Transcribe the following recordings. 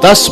10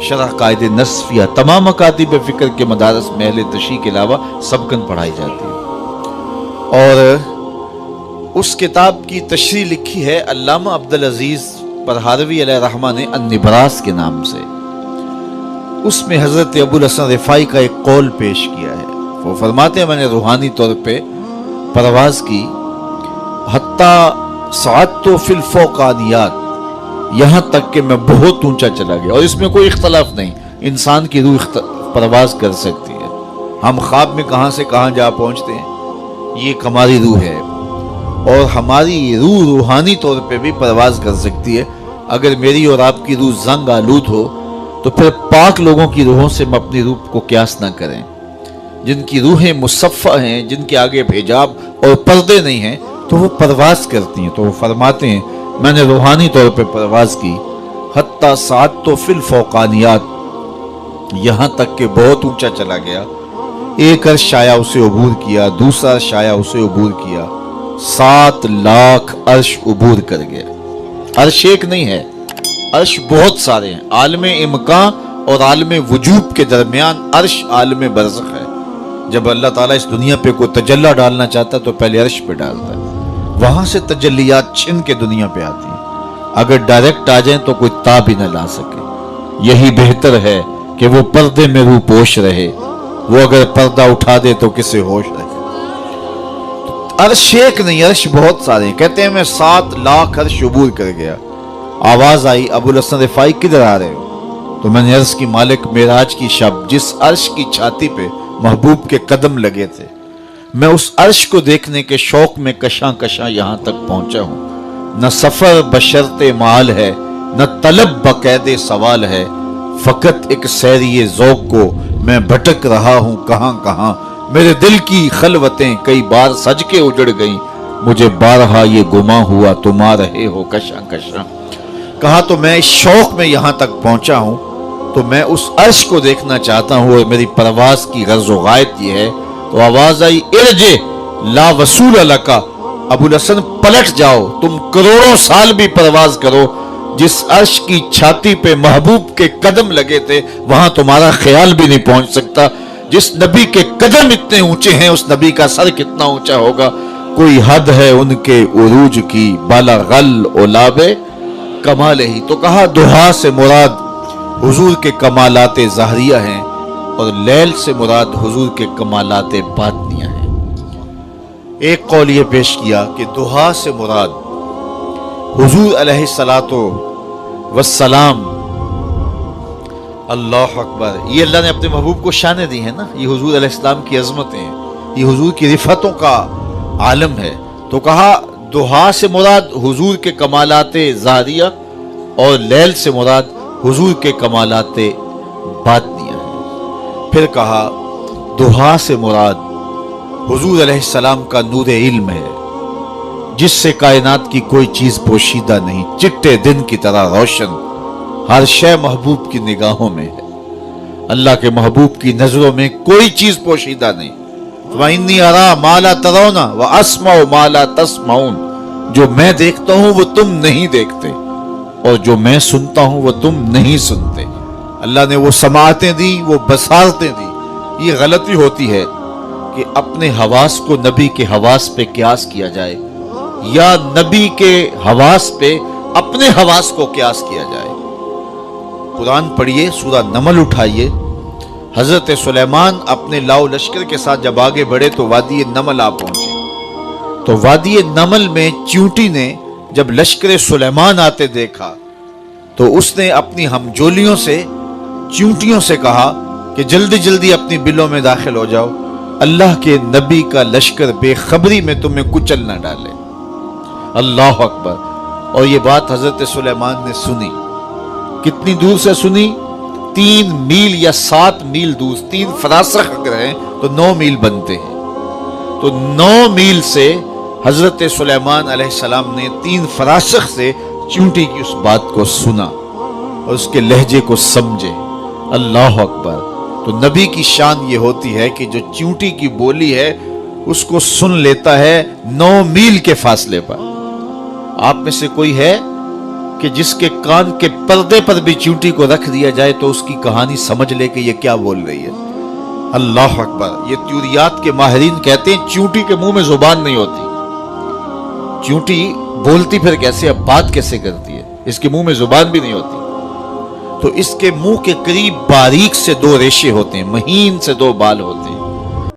شرح قائد نصفیہ، تمام مکاتب فکر کے مدارس میں اہل تشیع کے علاوہ سبقاً پڑھائی جاتی ہے۔ اور اس کتاب کی تشریح لکھی ہے علامہ عبدالعزیز پرہاروی علیہ رحمہ نے النبراس کے نام سے۔ اس میں حضرت ابوالحسن رفاعی کا ایک قول پیش کیا ہے۔ وہ فرماتے ہیں میں نے روحانی طور پہ پرواز کی، حتیٰ صعدت فی الفوقانیات، یہاں تک کہ میں بہت اونچا چلا گیا، اور اس میں کوئی اختلاف نہیں، انسان کی روح پرواز کر سکتی ہے۔ ہم خواب میں کہاں سے کہاں جا پہنچتے ہیں، یہ ہماری روح ہے، اور ہماری روح روحانی طور پہ بھی پرواز کر سکتی ہے۔ اگر میری اور آپ کی روح زنگ آلود ہو تو پھر پاک لوگوں کی روحوں سے ہم اپنی روح کو قیاس نہ کریں۔ جن کی روحیں مصفہ ہیں، جن کے آگے حجاب اور پردے نہیں ہیں، تو وہ پرواز کرتی ہیں۔ تو وہ فرماتے ہیں میں نے روحانی طور پہ پرواز کی، حتیٰ صعدت فی الفوقانیات، یہاں تک کہ بہت اونچا چلا گیا۔ ایک عرش آیا اسے عبور کیا، دوسرا عرش آیا اسے عبور کیا، 7 لاکھ عرش عبور کر گیا۔ عرش ایک نہیں ہے، عرش بہت سارے ہیں۔ عالم امکان اور عالم وجوب کے درمیان عرش عالم برزخ ہے۔ جب اللہ تعالیٰ اس دنیا پہ کوئی تجلی ڈالنا چاہتا ہے تو پہلے عرش پہ ڈالتا ہے، وہاں سے تجلیات چھن کے دنیا پہ آتی ہیں۔ اگر ڈائریکٹ آ جائیں تو کوئی تاب ہی نہ لا سکے۔ یہی بہتر ہے کہ وہ پردے میں روح پوش رہے، وہ اگر پردہ اٹھا دے تو کسے ہوش رہے۔ عرش ایک نہیں، عرش بہت سارے ہیں۔ کہتے ہیں میں 7 لاکھ عرش عبور کر گیا۔ آواز آئی ابوالحسن رفاعی کدھر آ رہے ہو؟ تو میں نے عرض کی مالک معراج کی شب جس عرش کی چھاتی پہ محبوب کے قدم لگے تھے، میں اس عرش کو دیکھنے کے شوق میں کشاں کشاں یہاں تک پہنچا ہوں۔ نہ سفر بشرط مال ہے، نہ طلب بقید سوال ہے، فقط ایک سیری ذوق کو میں بھٹک رہا ہوں کہاں کہاں۔ میرے دل کی خلوتیں کئی بار سج کے اجڑ گئیں، مجھے بارہا یہ گماں ہوا تم آ رہے ہو کشاں کشاں۔ کہا تو میں اس شوق میں یہاں تک پہنچا ہوں تو میں اس عرش کو دیکھنا چاہتا ہوں، اور میری پرواز کی غرض و غایت یہ ہے۔ تو آواز آئی ارجع لا وصول لکا، ابوالحسن پلٹ جاؤ، تم کروڑوں سال بھی پرواز کرو، جس عرش کی چھاتی پہ محبوب کے قدم لگے تھے وہاں تمہارا خیال بھی نہیں پہنچ سکتا۔ جس نبی کے قدم اتنے اونچے ہیں اس نبی کا سر کتنا اونچا ہوگا۔ کوئی حد ہے ان کے عروج کی، بالا غل اولاب کمال ہی۔ تو کہا دہا سے مراد حضور کے کمالات ظاہریہ ہیں، اور لیل سے مراد حضور کے کمالات باطنیہ ہیں۔ ایک قول یہ پیش کیا کہ دہا سے مراد حضور علیہ الصلاۃ والسلام، اللہ اکبر، یہ اللہ نے اپنے محبوب کو شانیں دی ہیں نا، یہ حضور علیہ السلام کی عظمتیں ہیں، یہ حضور کی رفعتوں کا عالم ہے۔ تو کہا دہا سے مراد حضور کے کمالات ظاہریہ، اور لیل سے مراد حضور کے کمالات باطنیہ ہیں۔ پھر کہا دہا سے مراد حضور علیہ السلام کا نور علم ہے، جس سے کائنات کی کوئی چیز پوشیدہ نہیں، چٹے دن کی طرح روشن، ہر شے محبوب کی نگاہوں میں ہے۔ اللہ کے محبوب کی نظروں میں کوئی چیز پوشیدہ نہیں۔ وَإِنِّي أَرَىٰ مَا لَا تَرَوْنَ وَأَسْمَعُ مَا لَا تَسْمَعُونَ، جو میں دیکھتا ہوں وہ تم نہیں دیکھتے، اور جو میں سنتا ہوں وہ تم نہیں سنتے۔ اللہ نے وہ سماعتیں دی، وہ بصارتیں دی۔ یہ غلطی ہوتی ہے کہ اپنے حواس کو نبی کے حواس پہ قیاس کیا جائے، یا نبی کے حواس پہ اپنے حواس کو قیاس کیا جائے۔ قرآن پڑھیے، سورہ نمل اٹھائیے۔ حضرت سلیمان اپنے لاؤ لشکر کے ساتھ جب آگے بڑھے تو وادی نمل آ پہنچے۔ تو وادی نمل میں چیونٹی نے جب لشکر سلیمان آتے دیکھا تو اس نے اپنی ہمجولیوں سے، چیونٹیوں سے کہا کہ جلدی جلدی اپنی بلوں میں داخل ہو جاؤ، اللہ کے نبی کا لشکر بے خبری میں تمہیں کچل نہ ڈالے۔ اللہ اکبر۔ اور یہ بات حضرت سلیمان نے سنی۔ کتنی دور سے سنی؟ 3 میل یا 7 میل دور، 3 فراسخ اگر ہیں تو 9 میل بنتے ہیں۔ تو 9 میل سے حضرت سلیمان علیہ السلام نے 3 فراسخ سے چیونٹی کی اس بات کو سنا اور اس کے لہجے کو سمجھے۔ اللہ اکبر۔ تو نبی کی شان یہ ہوتی ہے کہ جو چیونٹی کی بولی ہے اس کو سن لیتا ہے 9 میل کے فاصلے پر۔ آپ میں سے کوئی ہے کہ جس کے کان کے پردے پر بھی چیونٹی کو رکھ دیا جائے تو اس کی کہانی سمجھ لے کہ یہ کیا بول رہی ہے۔ اللہ اکبر۔ یہ تیوریات کے ماہرین کہتے ہیں چیونٹی کے منہ میں زبان نہیں ہوتی، چیونٹی بولتی پھر کیسے، اب بات کیسے کرتی ہے، اس کے منہ میں زبان بھی نہیں ہوتی، تو اس کے منہ کے قریب باریک سے دو ریشے ہوتے ہیں، مہین سے دو بال ہوتے ہیں،